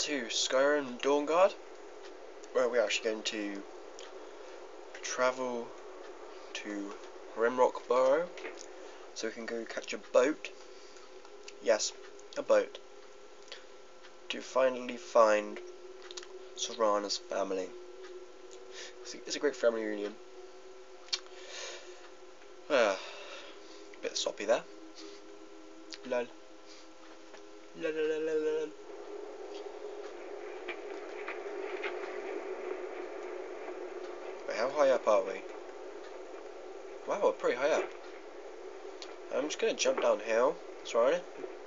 to Skyrim DawnGuard, where we're actually going to travel to Rimrock Burrow so we can go catch a boat. Yes, a boat. To finally find Serana's family. It's a great family reunion. Bit soppy there. Lol. Lol, lol, lol, lol, lol. Wait, how high up are we? Wow, we're pretty high up. I'm just gonna jump downhill. Sorry,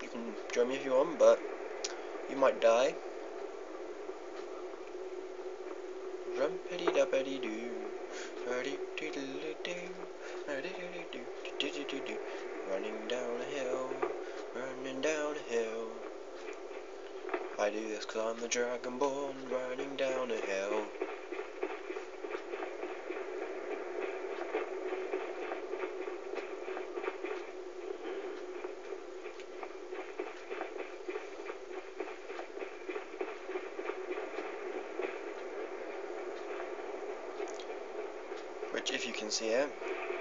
you can join me if you want, but you might die. Rumpity dumpity doo, running down a hill, running down a hill. I do this 'cause I'm the Dragonborn, running down a hill. Which, if you can see it,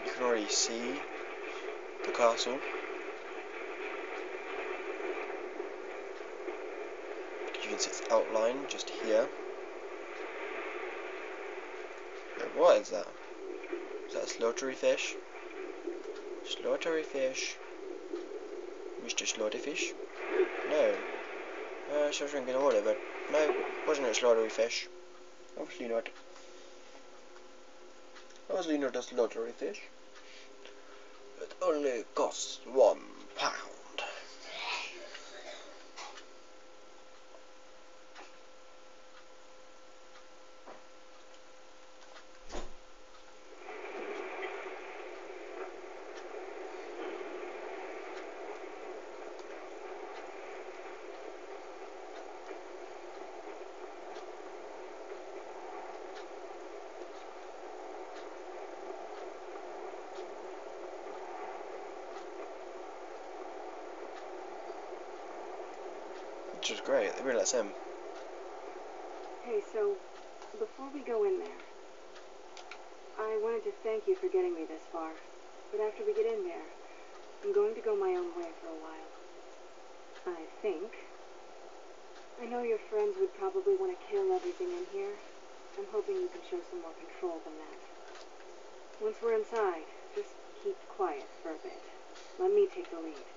you can already see the castle. You can see its outline just here. Wait, what is that? Is that a slaughtery fish? Slaughtery fish? Mr. Slaughterfish? No. I was drinking water, but no, wasn't a slaughtery fish. Obviously not. Obviously not a slaughtery fish. It only costs £1. Which is great, they really let us in. Hey, so, before we go in there, I wanted to thank you for getting me this far. But after we get in there, I'm going to go my own way for a while. I think. I know your friends would probably want to kill everything in here. I'm hoping you can show some more control than that. Once we're inside, just keep quiet for a bit. Let me take the lead.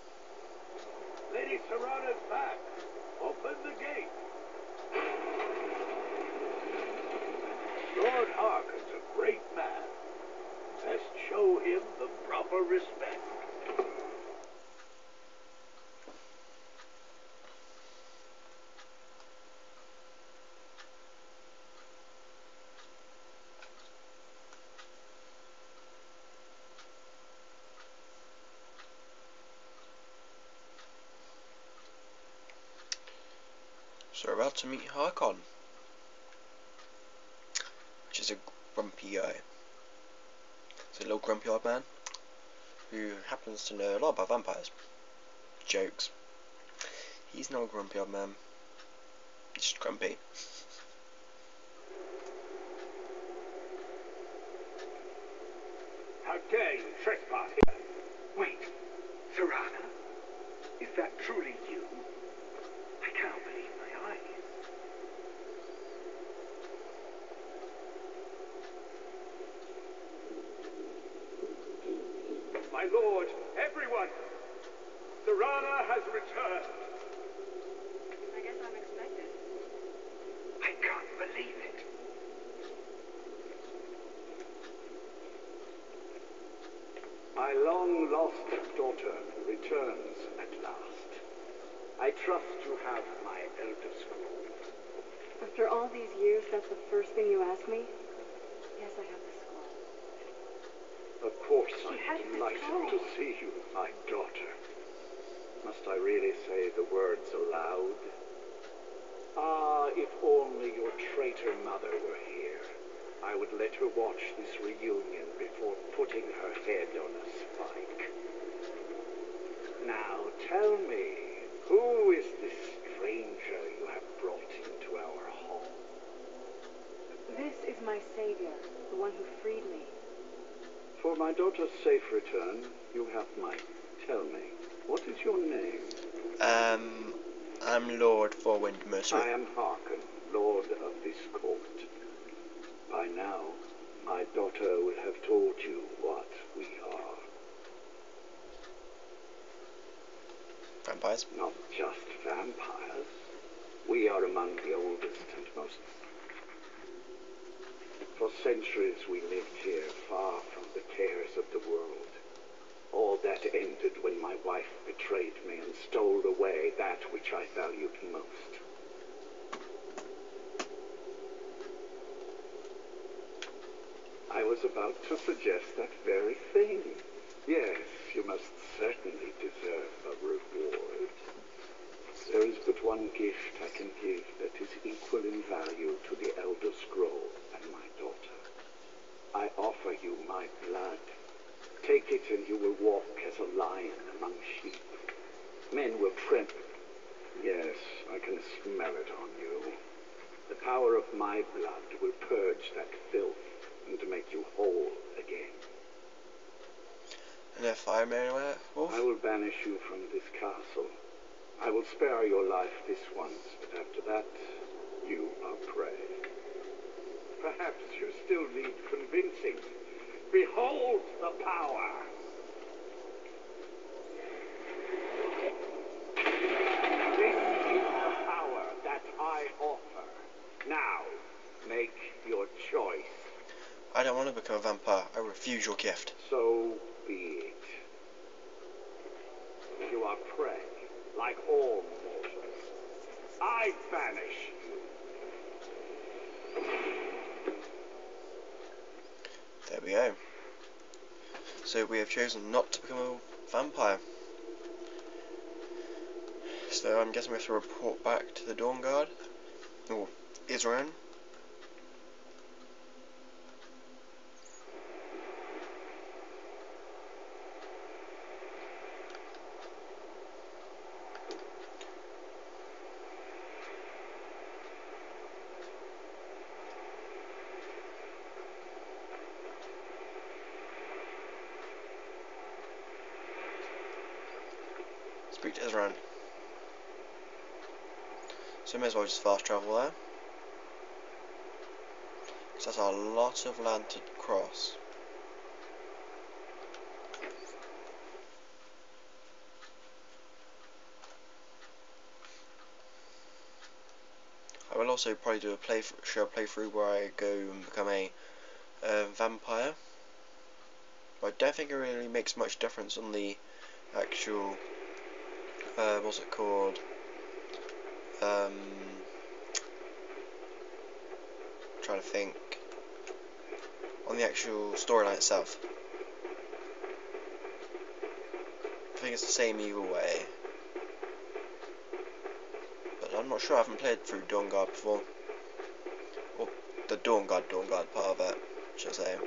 Lady Serana's back. Open the gate. Lord Harkin's a great man. Best show him the proper respect. So we're about to meet Harkon, which is a grumpy guy. It's a little grumpy old man who happens to know a lot about vampires. Jokes. He's not a grumpy old man. He's just grumpy. How dare you trespass here? Wait, Serana? Is that truly you? I cannot believe my eyes. My lord, everyone! Serana has returned. I guess I'm expected. I can't believe it. My long-lost daughter returns at last. I trust you have my elder scroll. After all these years, that's the first thing you ask me? Yes, I have the scroll. Of course, She has I'm the delighted scroll. to see you, my daughter. Must I really say the words aloud? Ah, if only your traitor mother were here. I would let her watch this reunion before putting her head on a spike. Now tell me, who is this stranger you have brought in This is my savior, the one who freed me. For my daughter's safe return, you have mine. Tell me, what is your name? I'm Lord Forwind Mercer. I am Harken, Lord of this court. By now, my daughter will have told you what we are. Vampires? Not just vampires. We are among the oldest and most... For centuries we lived here, far from the cares of the world. All that ended when my wife betrayed me and stole away that which I valued most. I was about to suggest that very thing. Yes, you must certainly deserve a reward. There is but one gift I can give that is equal in value to the Elder Scroll and my daughter. I offer you my blood. Take it and you will walk as a lion among sheep. Men will tremble. Yes, I can smell it on you. The power of my blood will purge that filth and make you whole again. And if I'm anywhere, Wolf? I will banish you from this castle. I will spare your life this once, but after that, you are prey. Perhaps you still need convincing. Behold the power! This is the power that I offer. Now, make your choice. I don't want to become a vampire. I refuse your gift. So be it. You are prey, like all mortals. I banish you. There we go. So we have chosen not to become a vampire. So I'm guessing we have to report back to the DawnGuard, or Israel. Speak to Israel. So we may as well just fast travel there. Because that's a lot of land to cross. I will also probably do a playthrough where I go and become a vampire. But I don't think it really makes much difference on the actual what's it called? Trying to think. On the actual storyline itself. I think it's the same either way. But I'm not sure, I haven't played through DawnGuard before. Or the DawnGuard part of it, should I say.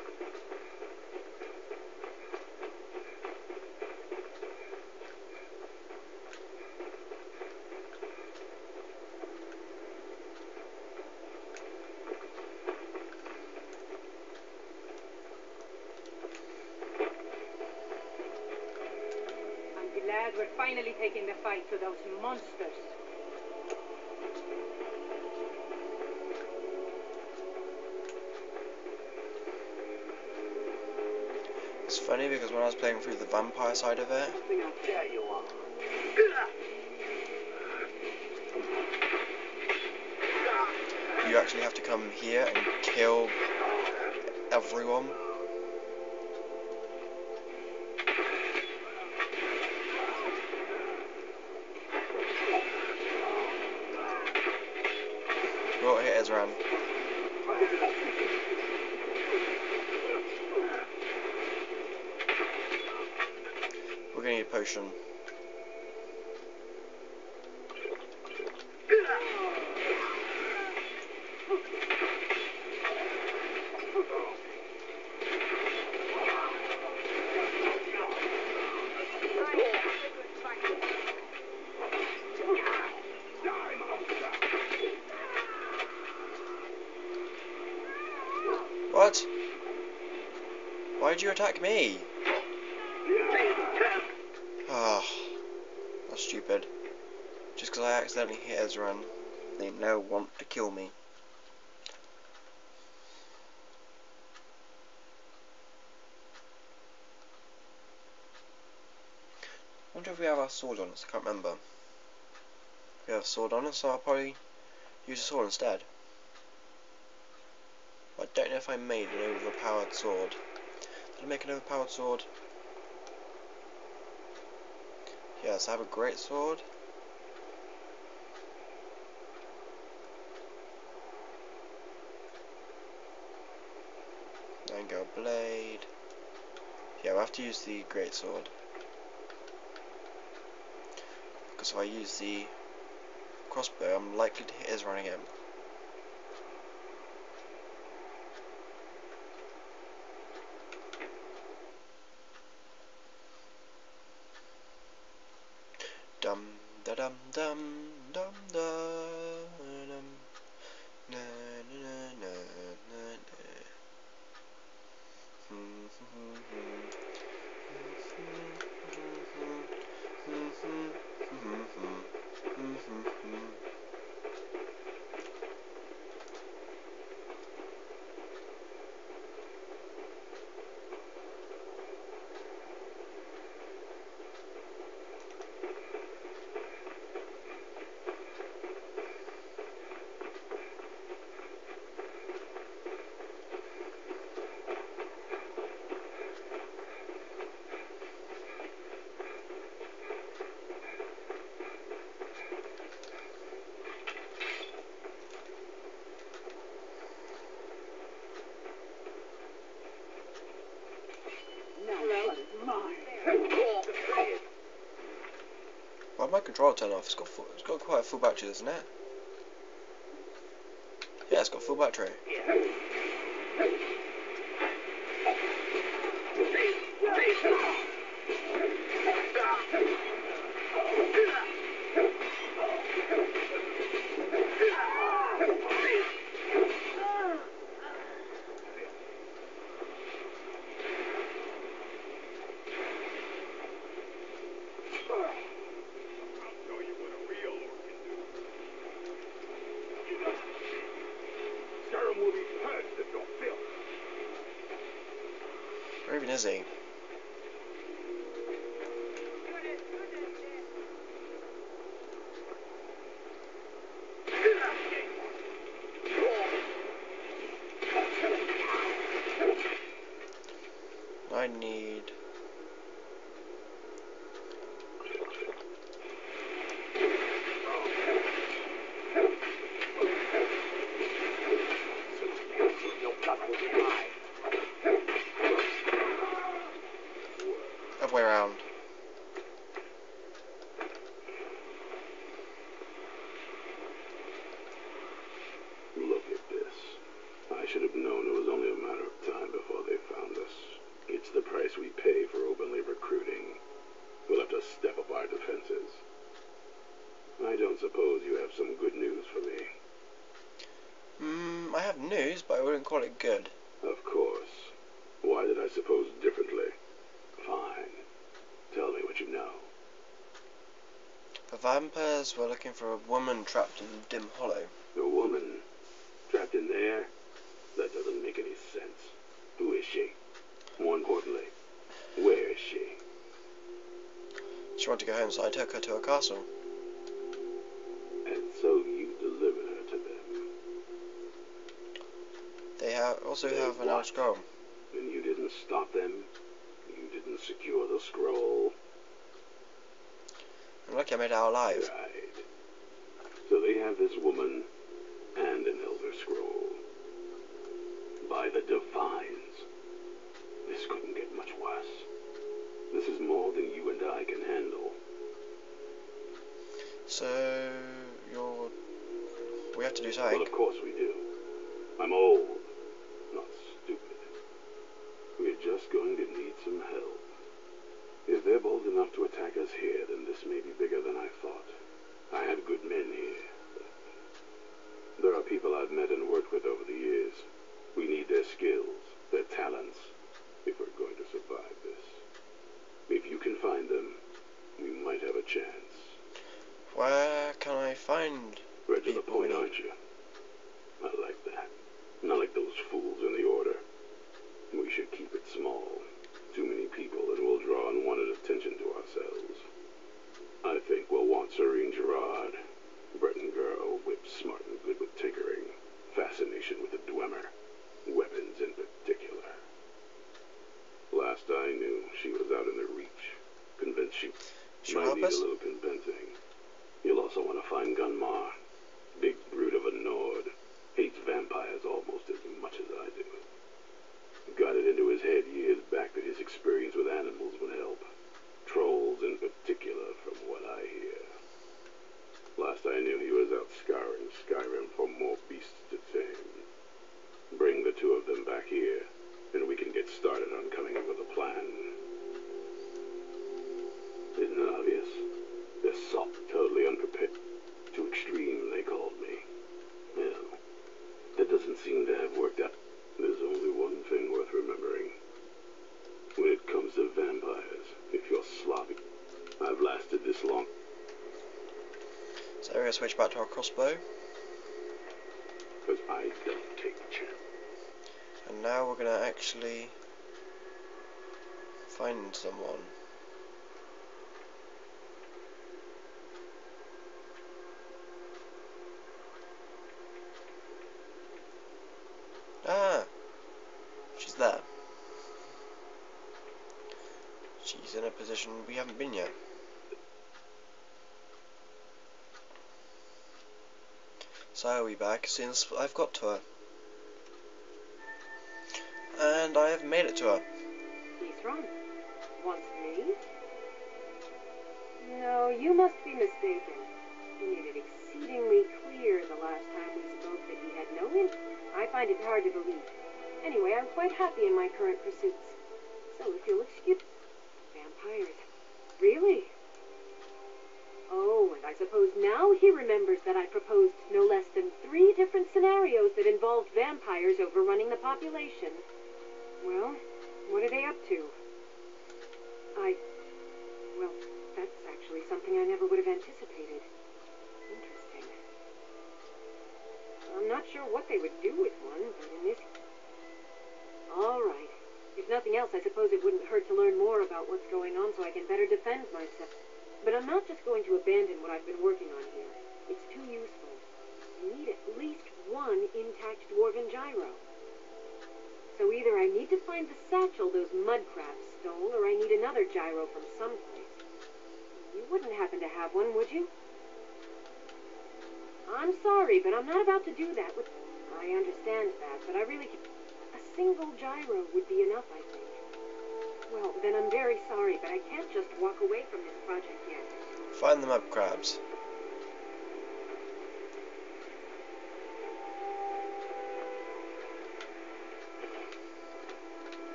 Glad we're finally taking the fight to those monsters. It's funny because when I was playing through the vampire side of it, There you are. you actually have to come here and kill everyone. Right here, Ezran. We're gonna need a potion. What? Why'd you attack me? Ah, that's stupid. Just because I accidentally hit Ezra, they now want to kill me. I wonder if we have our sword on us. I can't remember. We have a sword on us, so I'll probably use a sword instead. I don't know if I made an overpowered sword. Did I make an overpowered sword? Yes, I have a great sword. Dawnguard blade. Yeah, we'll have to use the great sword. Because if I use the crossbow, I'm likely to hit Ezra again. Dum da dum dum dum da dum na na na na Why my controller turned off? It's got quite a full battery, isn't it? Yeah, it's got full battery. Skyrim will be purged of your filth. Where even is he? I need... other way around. Look at this. I should have known it was only a matter of time before they found us. It's the price we pay for openly recruiting. We'll have to step up our defenses. I don't suppose you have some good news for me. I have news, but I wouldn't call it good. Of course. Why did I suppose differently? Fine. Tell me what you know. The vampires were looking for a woman trapped in Dim Hollow. A woman? Trapped in there? That doesn't make any sense. Who is she? More importantly, where is she? She wanted to go home, so I took her to a castle. And so you delivered her to them. They also have an old scroll. And you didn't stop them? You didn't secure the scroll? I'm lucky I made it out alive. Right. So they have this woman and an Elder Scroll. By the Divines. This couldn't get much worse. This is more than you and I can handle. So, we have to do something. Well, of course we do. I'm old, not stupid. We're just going to need some help. If they're bold enough to attack us here, then this may be bigger than I thought. I have good men here. There are people I've met and worked with over the years. We need their skills. She She'll might help need us. a little convincing. You'll also want to find Gunmar. Big brute of a Nord. Hates vampires almost as much as I do. Got it into his head years back that his experience with animals would help. Trolls in particular, from what I hear. Last I knew, he was out scouring Skyrim for more beasts to tame. Bring the two of them back here, and we can get started on coming up with a plan. Isn't it obvious? They're soft, totally unprepared. Too extreme, they called me. Well, that doesn't seem to have worked out. There's only one thing worth remembering. When it comes to vampires, if you're sloppy, I've lasted this long. So we're going to switch back to our crossbow. Because I don't take a chance. And now we're going to actually find someone. Ah! She's there. She's in a position we haven't been yet. So I'll be back since I've got to her. And I have made it to her. He's wrong. Wants me? No, you must be mistaken. He made it exceedingly clear the last time we spoke that he had no interest. I find it hard to believe. Anyway, I'm quite happy in my current pursuits. So if you'll excuse... Vampires. Really? Oh, and I suppose now he remembers that I proposed no less than 3 different scenarios that involved vampires overrunning the population. Well, what are they up to? Well, that's actually something I never would have anticipated. Interesting. I'm not sure what they would do with one, but in this... All right. If nothing else, I suppose it wouldn't hurt to learn more about what's going on so I can better defend myself. But I'm not just going to abandon what I've been working on here. It's too useful. I need at least one intact dwarven gyro. So either I need to find the satchel those mud crabs stole, or I need another gyro from someplace. You wouldn't happen to have one, would you? I'm sorry, but I'm not about to do that with... I understand that, but I really... A single gyro would be enough, I think. Well, then I'm very sorry, but I can't just walk away from this project yet. Find the mud crabs.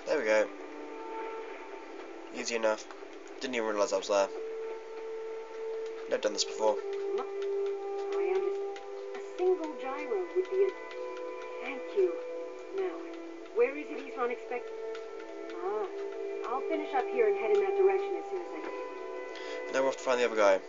There we go. Easy enough. Didn't even realise I was there. Never done this before. I understand. A single gyro would be... Thank you. Now, where is it he's unexpected? Ah, I'll finish up here and head in that direction as soon as I can. Now we're off to find the other guy.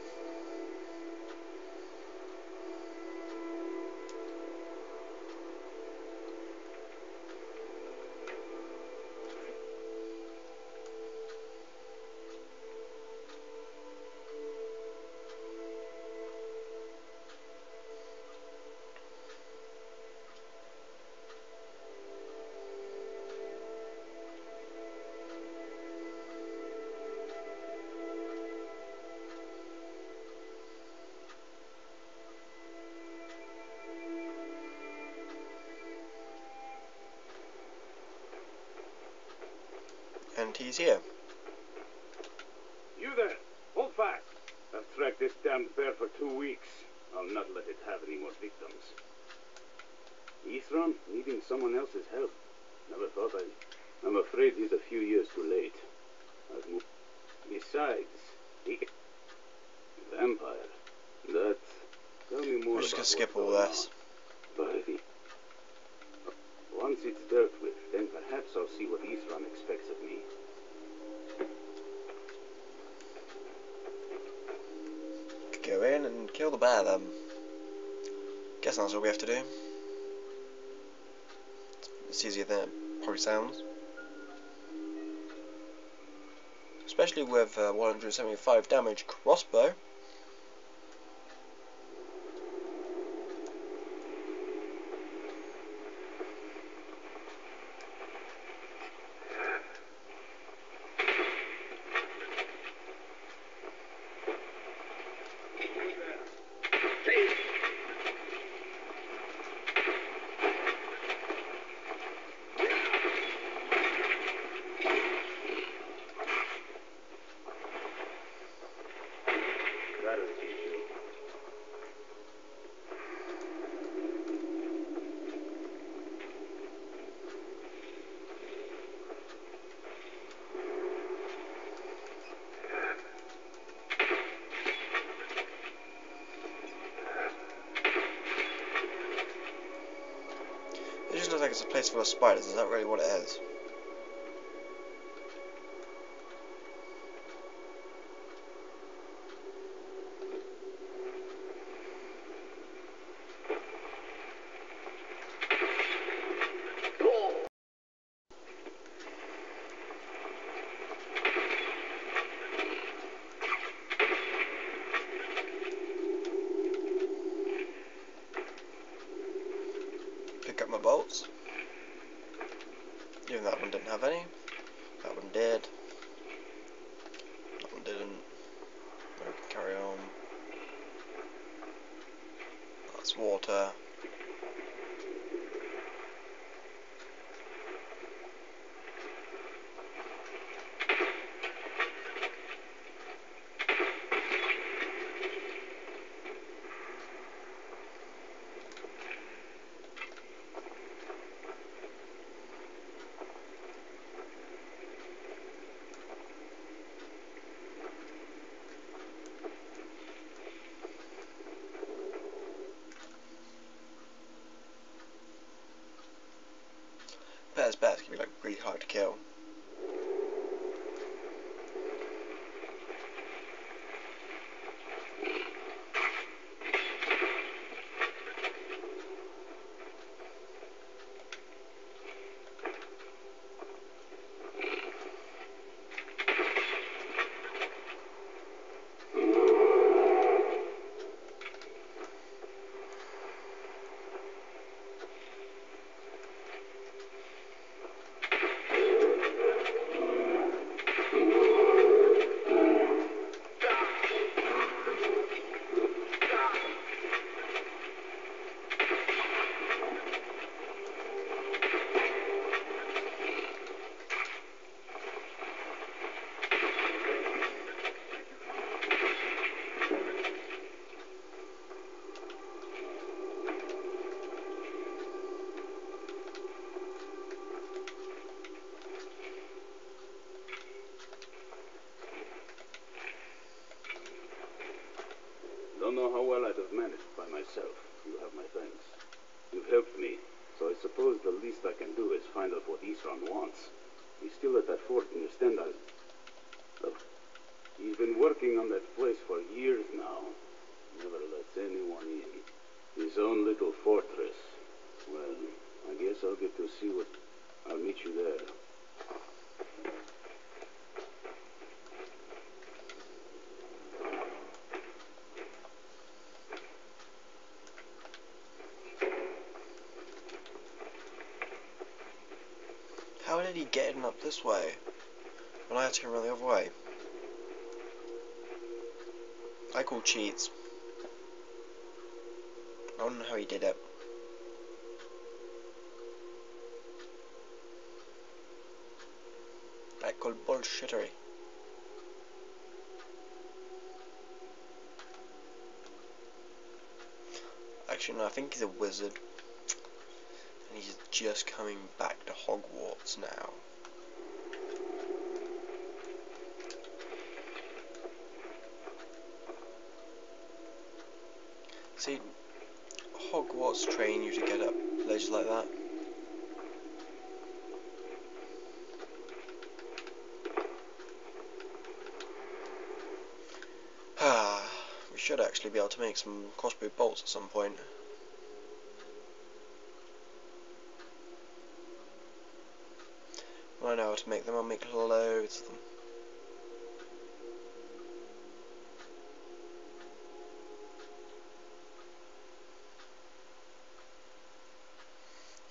And he's here. You there! Hold fast! I've tracked this damned bear for 2 weeks. I'll not let it have any more victims. Ithron needing someone else's help. Never thought I'm afraid he's a few years too late. I've moved. Besides, he... Vampire. That... Tell me more. We're just about gonna skip what's all going this. on. But if he... Once it's dealt with, then perhaps I'll see what Ithron expects of me. Go in and kill the bear then. Guess that's all we have to do. It's easier than it probably sounds. Especially with 175 damage crossbow. like it's a place full of spiders. Is that really what it is? Pick up my bolts. Even that one didn't have any. That one did. That one didn't. No, carry on. That's water. Bears can be like really hard to kill. Don't know how well I'd have managed by myself. You have my thanks. You've helped me, so I suppose the least I can do is find out what Isran wants. He's still at that fort, understand? He's been working on that place for years now. Never lets anyone in. His own little fortress. Well, I guess I'll get to see what... I'll meet you there. How did he get in up this way when I had to go around the other way? I call cheats. I don't know how he did it. I call bullshittery. Actually, no, I think he's a wizard. And he's just coming back to Hogwarts now. See, Hogwarts train you to get up ledges like that. We should actually be able to make some crossbow bolts at some point. When I know how to make them, I'll make loads of them.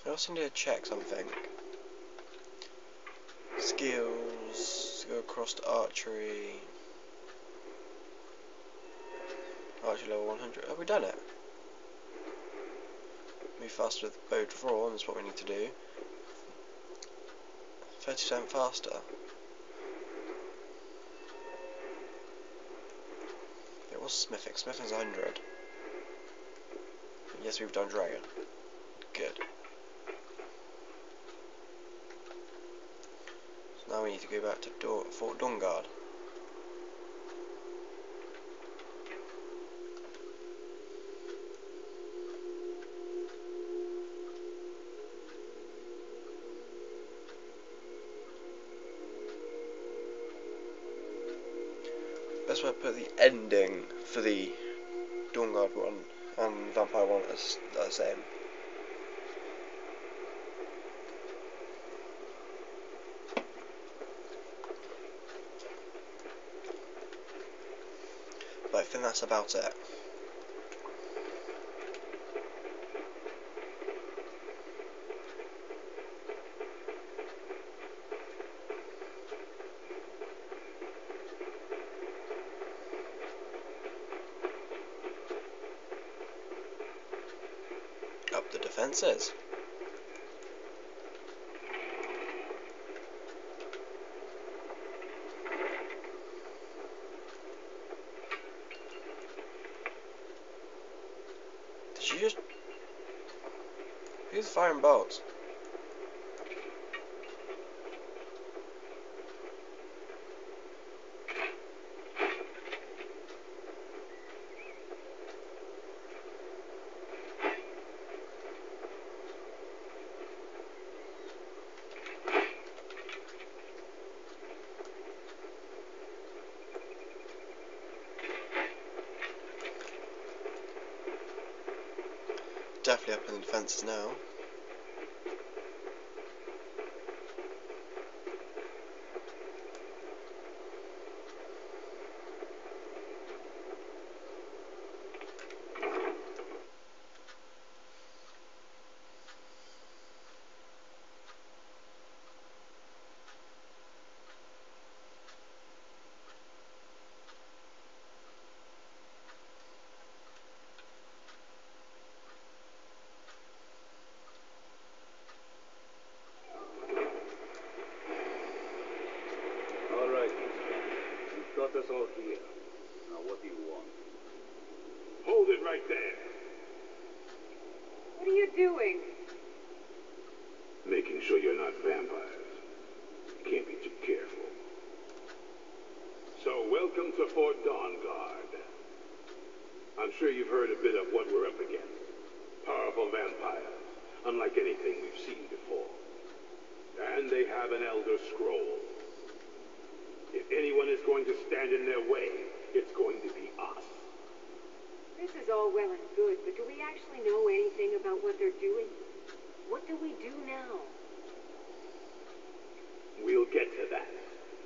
I also need to check something. Skills, go across to archery. Archery level 100. Have we done it? Move faster with bow drawn is what we need to do. 30% faster. It was smithing. Smithing's 100. Yes, we've done dragon. Good. So now we need to go back to Fort DawnGuard. That's why I put the ending for the DawnGuard one and Vampire one as the same. But I think that's about it. Up the defences. Did you just... Who's firing bolts? Definitely up in the defences now. Got us all here. Now what do you want? Hold it right there. What are you doing? Making sure you're not vampires. Can't be too careful. So, welcome to Fort DawnGuard. I'm sure you've heard a bit of what we're up against. Powerful vampires, unlike anything we've seen before. And they have an Elder Scroll. If anyone is going to stand in their way, it's going to be us. This is all well and good, but do we actually know anything about what they're doing? What do we do now? We'll get to that.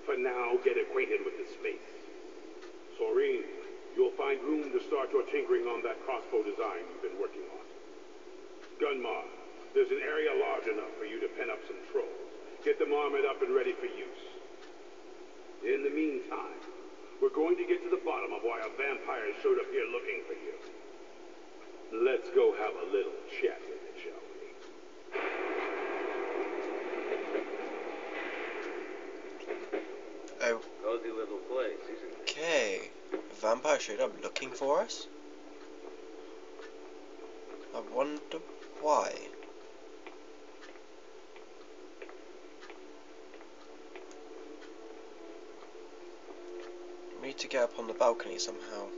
For now, get acquainted with the space. Soreen, you'll find room to start your tinkering on that crossbow design you've been working on. Gunmar, there's an area large enough for you to pen up some trolls. Get them armored up and ready for use. In the meantime, we're going to get to the bottom of why a vampire showed up here looking for you. Let's go have a little chat with it, shall we? Oh. Cozy little place, isn't it? Okay. A vampire showed up looking for us? I wonder why. We need to get up on the balcony somehow.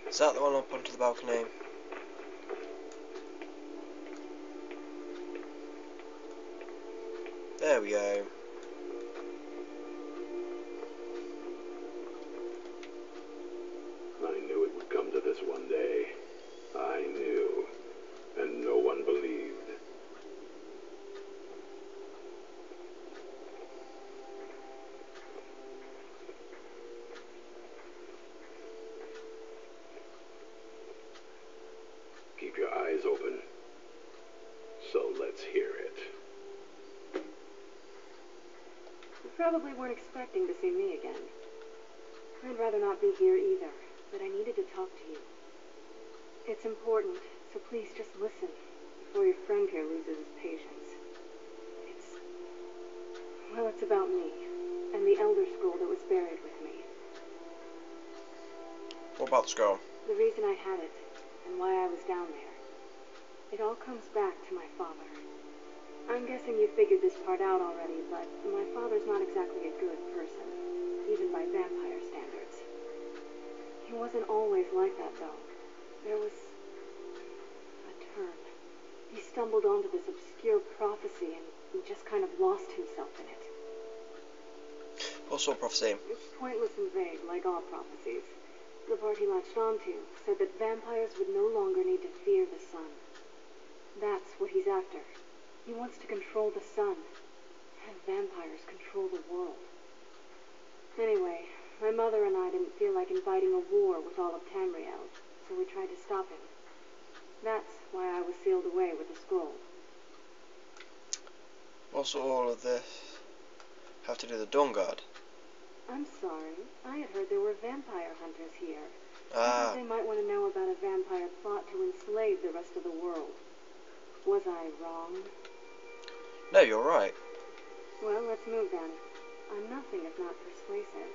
Is that the one up onto the balcony? There we go. I knew it would come to this one day. I knew. And no one believed. Keep your eyes open. So let's hear it. You probably weren't expecting to see me again. I'd rather not be here either, but I needed to talk to you. It's important, so please just listen before your friend here loses his patience. It's about me, and the Elder Scroll that was buried with me. What about the scroll? The reason I had it, and why I was down there. It all comes back to my father. I'm guessing you figured this part out already, but my father's not exactly a good person, even by vampire standards. He wasn't always like that, though. There was a turn He stumbled onto this obscure prophecy and he just kind of lost himself in it. What sort of prophecy? It's pointless and vague, like all prophecies. The part he latched onto said that vampires would no longer need to fear the sun. That's what he's after. He wants to control the sun. Have vampires control the world. Anyway, my mother and I didn't feel like inviting a war with all of Tamriel, so we tried to stop him. That's why I was sealed away with the scroll. What's all of this have to do with the DawnGuard? I'm sorry. I had heard there were vampire hunters here. I Ah, thought they might want to know about a vampire plot to enslave the rest of the world. Was I wrong? no, you're right. Well, let's move then. I'm nothing if not persuasive.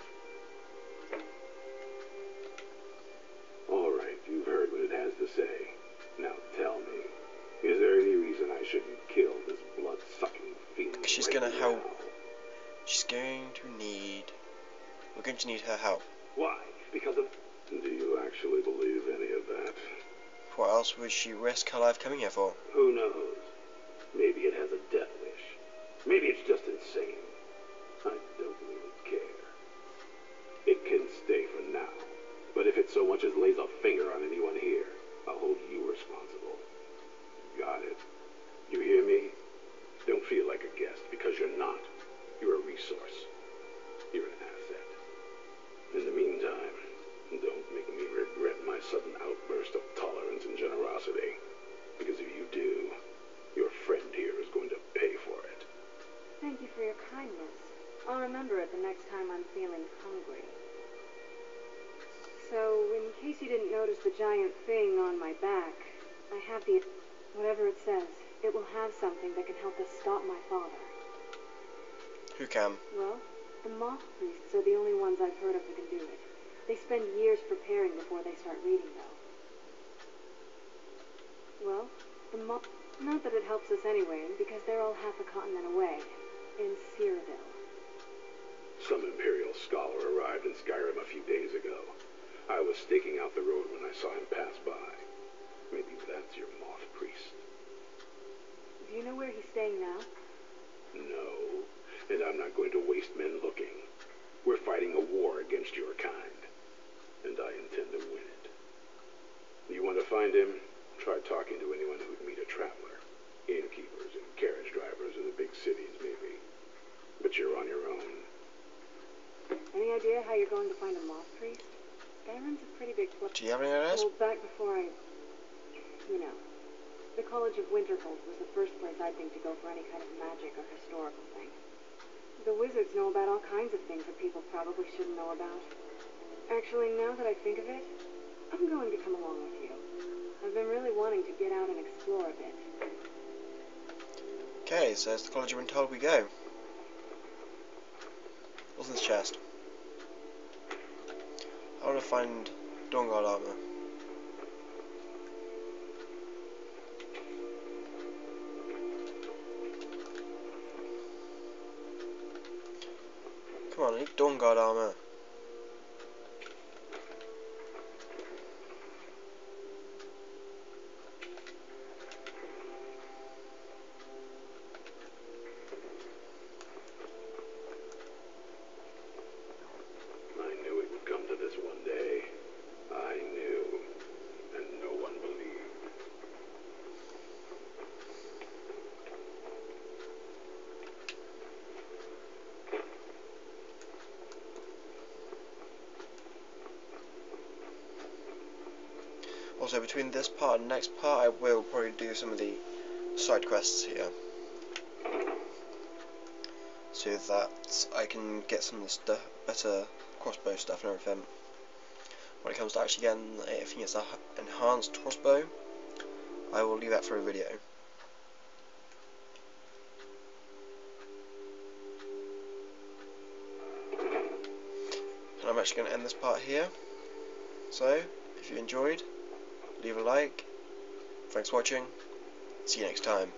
All right, you've heard what it has to say. Now tell me, is there any reason I shouldn't kill this blood-sucking fiend? She's right gonna now? help. We're going to need her help. Why? Because of... Do you actually believe any of that? What else would she risk her life coming here for? Who knows? Maybe it has a death wish. Maybe it's just insane. I don't really care. It can stay for now. But if it so much as lays a finger on anyone here, I'll hold you responsible. Got it? You hear me? Don't feel like a guest, because you're not. You're a resource. You're an asset. In the meantime, don't make me regret my sudden outburst of tolerance and generosity. Because if you do, your friend here is going to pay for it. Thank you for your kindness. I'll remember it the next time I'm feeling hungry. So, in case you didn't notice the giant thing on my back, I have the... whatever it says, it will have something that can help us stop my father. Who can? Well, the moth priests are the only ones I've heard of who can do it. They spend years preparing before they start reading, though. Well, the moth... Not that it helps us anyway, because they're all half a continent away, in Cyrodiil. Some Imperial scholar arrived in Skyrim a few days ago. I was staking out the road when I saw him pass by. Maybe that's your moth priest. Do you know where he's staying now? No, and I'm not going to waste men looking. We're fighting a war against your kind, and I intend to win it. You want to find him? Try talking to anyone who'd meet a traveler. Innkeepers and carriage drivers in the big cities, maybe. But you're on your own. Any idea how you're going to find a moth priest? Skyrim's a pretty big place. Do you have any ideas? Well, back before you know, the College of Winterhold was the first place I'd think to go for any kind of magic or historical thing. The wizards know about all kinds of things that people probably shouldn't know about. Actually, now that I think of it, I'm going to come along with you. I've been really wanting to get out and explore a bit. Okay, so it's the College of Winterhold we go. What's in this chest? I want to find DawnGuard armour. Come on, I need DawnGuard armour. I knew it would come to this one day. I knew, and no one believed. Also, between this part and next part, I will probably do some of the side quests here, so that I can get some of the stuff, better crossbow stuff and everything. When it comes to actually getting, I think it's an enhanced crossbow, I will leave that for a video. And I'm actually going to end this part here. So, if you enjoyed, leave a like. Thanks for watching. See you next time.